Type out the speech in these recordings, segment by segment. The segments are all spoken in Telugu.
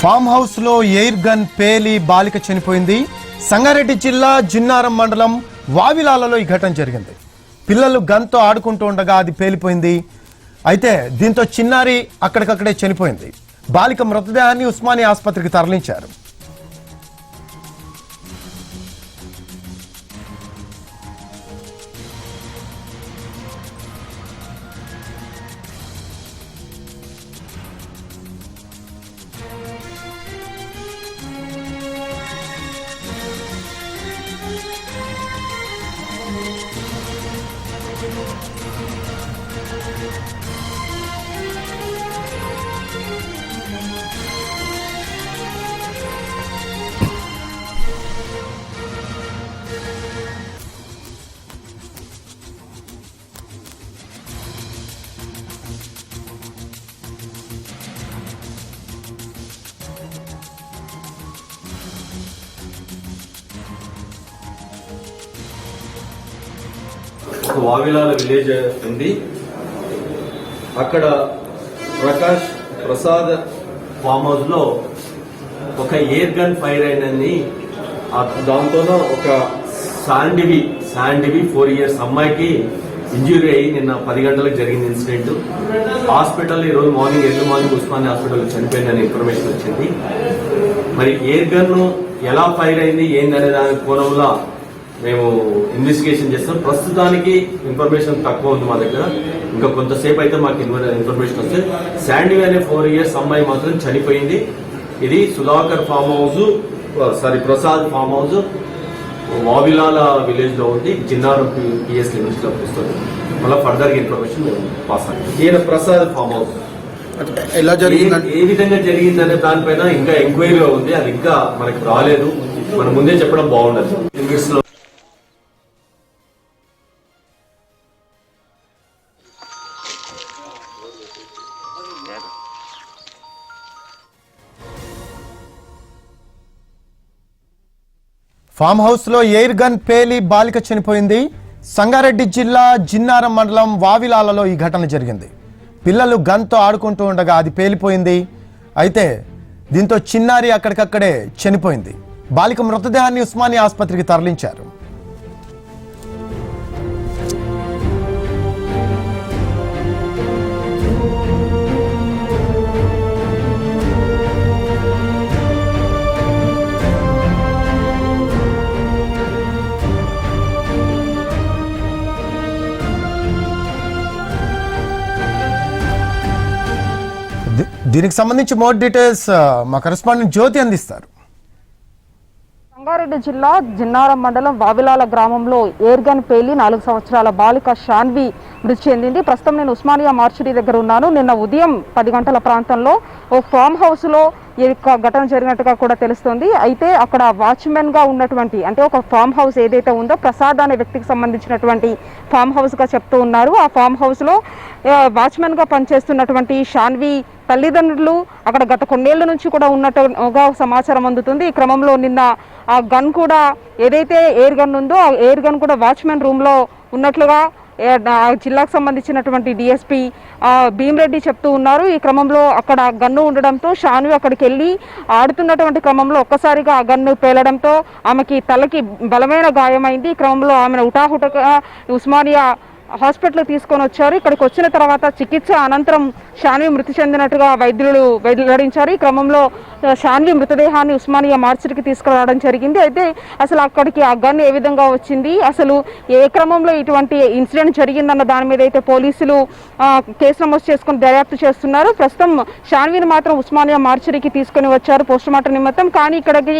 ఫామ్ హౌస్ లో ఎయిర్ గన్ పేలి బాలిక చనిపోయింది. సంగారెడ్డి జిల్లా జిన్నారం మండలం వావిలాలలో ఈ ఘటన జరిగింది. పిల్లలు గన్తో ఆడుకుంటూ ఉండగా అది పేలిపోయింది. అయితే దీంతో చిన్నారి అక్కడికక్కడే చనిపోయింది. బాలిక మృతదేహాన్ని ఉస్మానియా ఆసుపత్రికి తరలించారు. వావిలాల విలేజ్ ఉంది. అక్కడ ప్రసాద్ ఫామ్ హౌస్ లో ఒక ఎయిర్ గన్ ఫైర్ అయిందని, దాంతోనూ ఒక శాండివి 4 years అమ్మాయికి ఇంజురీ అయ్యి నిన్న 10 గంటలకు జరిగిన ఇన్సిడెంట్. హాస్పిటల్ ఈ రోజు ఎర్లీ మార్నింగ్ ఉస్మానియా హాస్పిటల్ చనిపోయిందని ఇన్ఫర్మేషన్ వచ్చింది. మరి ఎయిర్ గన్ ఎలా ఫైర్ అయింది ఏందనే దాని కోణంలో మేము ఇన్వెస్టిగేషన్ చేస్తాం. ప్రస్తుతానికి ఇన్ఫర్మేషన్ తక్కువ ఉంది మా దగ్గర. ఇంకా కొంతసేపు అయితే మాకు ఇన్ఫర్మేషన్ వస్తే శాండివి అనే 4 years అమ్మాయి మాత్రం చనిపోయింది. ఇది Sudhakar farm house Prasad farm house Vavilala village లో ఉంది. జిన్నారం పిఎస్ లిమిట్స్ లో వస్తుంది. మళ్ళీ ఫర్దర్ ఇన్ఫర్మేషన్ మేము పాస్ అయ్యాం. ఈయన ప్రసాద్ ఫామ్ హౌస్ ఎలా జరిగింది, ఏ విధంగా జరిగిందనే దానిపైన ఇంకా ఎంక్వైరీ ఉంది. అది ఇంకా మనకు రాలేదు. మనం ముందే చెప్పడం బాగుండదు. లిమిట్స్ లో ఫామ్ హౌస్ లో ఎయిర్ గన్ పేలి బాలిక చనిపోయింది. సంగారెడ్డి జిల్లా జిన్నారం మండలం వావిలాలలో ఈ ఘటన జరిగింది. పిల్లలు గన్తో ఆడుకుంటూ ఉండగా అది పేలిపోయింది. అయితే దీంతో చిన్నారి అక్కడికక్కడే చనిపోయింది. బాలిక మృతదేహాన్ని ఉస్మానియా ఆసుపత్రికి తరలించారు. దీనికి సంబంధించి మోర్ డీటెయిల్స్ మా కరెస్పాండెంట్ జ్యోతి అందిస్తారు. సంగారెడ్డి జిల్లా జిన్నారం మండలం వావిలాల గ్రామంలో ఎయిర్ గన్ పేలి 4 సంవత్సరాల బాలిక శాన్వి మృతి చెందింది. ప్రస్తుతం నేను ఉస్మానియా మార్చురీ దగ్గర ఉన్నాను. నిన్న ఉదయం 10 గంటల ప్రాంతంలో ఓ ఫామ్ హౌస్ లో ఈ ఘటన జరిగినట్టుగా కూడా తెలుస్తోంది. అయితే అక్కడ వాచ్మెన్ గా ఉన్నటువంటి, అంటే ఒక ఫామ్ హౌస్ ఏదైతే ఉందో ప్రసాద్ అనే వ్యక్తికి సంబంధించినటువంటి ఫామ్ హౌస్ గా చెప్తూ ఉన్నారు. ఆ ఫామ్ హౌస్ లో వాచ్మెన్ గా పనిచేస్తున్నటువంటి శాన్వి తల్లిదండ్రులు అక్కడ గత కొన్నేళ్ల నుంచి కూడా ఉన్నట్టుగా సమాచారం అందుతుంది. ఈ క్రమంలో నిన్న ఆ గన్ కూడా, ఏదైతే ఎయిర్ గన్ ఉందో ఆ ఎయిర్ గన్ కూడా వాచ్మెన్ రూమ్ లో ఉన్నట్లుగా జిల్లాకు సంబంధించినటువంటి డిఎస్పీ భీమరెడ్డి చెప్తూ ఉన్నారు. ఈ క్రమంలో అక్కడ గన్ను ఉండడంతో శాన్వి అక్కడికి వెళ్ళి ఆడుతున్నటువంటి క్రమంలో ఒక్కసారిగా ఆ గన్ను పేలడంతో ఆమెకి తలకి బలమైన గాయమైంది. ఈ క్రమంలో ఆమెను హుటాహుటగా ఉస్మానియా హాస్పిటల్ తీసుకొని వచ్చారు. ఇక్కడికి వచ్చిన తర్వాత చికిత్స అనంతరం శాన్వి మృతి చెందినట్టుగా వైద్యులు వెల్లడించారు. ఈ క్రమంలో శాన్వి మృతదేహాన్ని ఉస్మానియా మార్చురీకి తీసుకురావడం జరిగింది. అయితే అసలు అక్కడికి ఆ గన్ ఏ విధంగా వచ్చింది, అసలు ఏ క్రమంలో ఇటువంటి ఇన్సిడెంట్ జరిగిందన్న దాని మీద అయితే పోలీసులు కేసు నమోదు చేసుకుని దర్యాప్తు చేస్తున్నారు. ప్రస్తుతం శాన్విని మాత్రం ఉస్మానియా మార్చురీకి తీసుకుని వచ్చారు పోస్టుమార్టం నిమిత్తం. కానీ ఇక్కడికి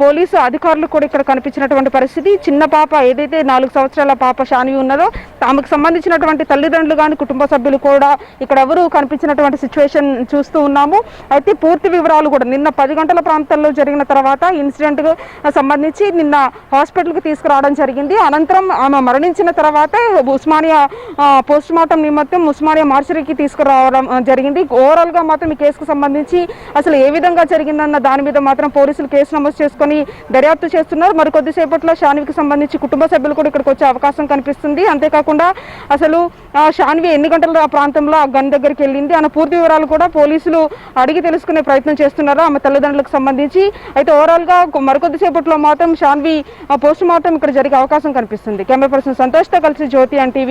పోలీసు అధికారులు కూడా ఇక్కడ కనిపించినటువంటి పరిస్థితి. చిన్న పాప, ఏదైతే 4 సంవత్సరాల పాప శాన్వి ఉన్నదో ఆమెకు సంబంధించినటువంటి తల్లిదండ్రులు కానీ కుటుంబ సభ్యులు కూడా ఇక్కడ ఎవరు కనిపించినటువంటి సిచ్యువేషన్ చూస్తూ ఉన్నాము. అయితే పూర్తి వివరాలు కూడా నిన్న 10 గంటల ప్రాంతాల్లో జరిగిన తర్వాత ఇన్సిడెంట్ సంబంధించి నిన్న హాస్పిటల్కి తీసుకురావడం జరిగింది. అనంతరం ఆమె మరణించిన తర్వాత ఉస్మానియా పోస్ట్ మార్టం నిమిత్తం ఉస్మానియా మార్చురీకి తీసుకురావడం జరిగింది. ఓవరాల్ గా మాత్రం ఈ కేసుకు సంబంధించి అసలు ఏ విధంగా జరిగిందన్న దాని మీద మాత్రం పోలీసులు కేసు నమోదు చేసుకుని దర్యాప్తు చేస్తున్నారు. మరి కొద్దిసేపట్లో శాన్వికి సంబంధించి కుటుంబ సభ్యులు కూడా ఇక్కడికి వచ్చే అవకాశం కనిపిస్తుంది. అంతేకాకుండా అసలు షాన్వి ఎన్ని గంటల ఆ ప్రాంతంలో ఆ గన్ దగ్గరికి వెళ్ళింది అన్న పూర్తి వివరాలు కూడా పోలీసులు అడిగి తెలుసుకునే ప్రయత్నం చేస్తున్నారు ఆమె తల్లిదండ్రులకు సంబంధించి. అయితే ఓవరాల్ గా మరికొద్దిసేపట్లో మాత్రం షాన్వి పోస్ట్ మార్టం ఇక్కడ జరిగే అవకాశం కనిపిస్తుంది. కెమెరా పర్సన్ సంతోష్తో కలిసి జ్యోతి ఎన్టీవీ.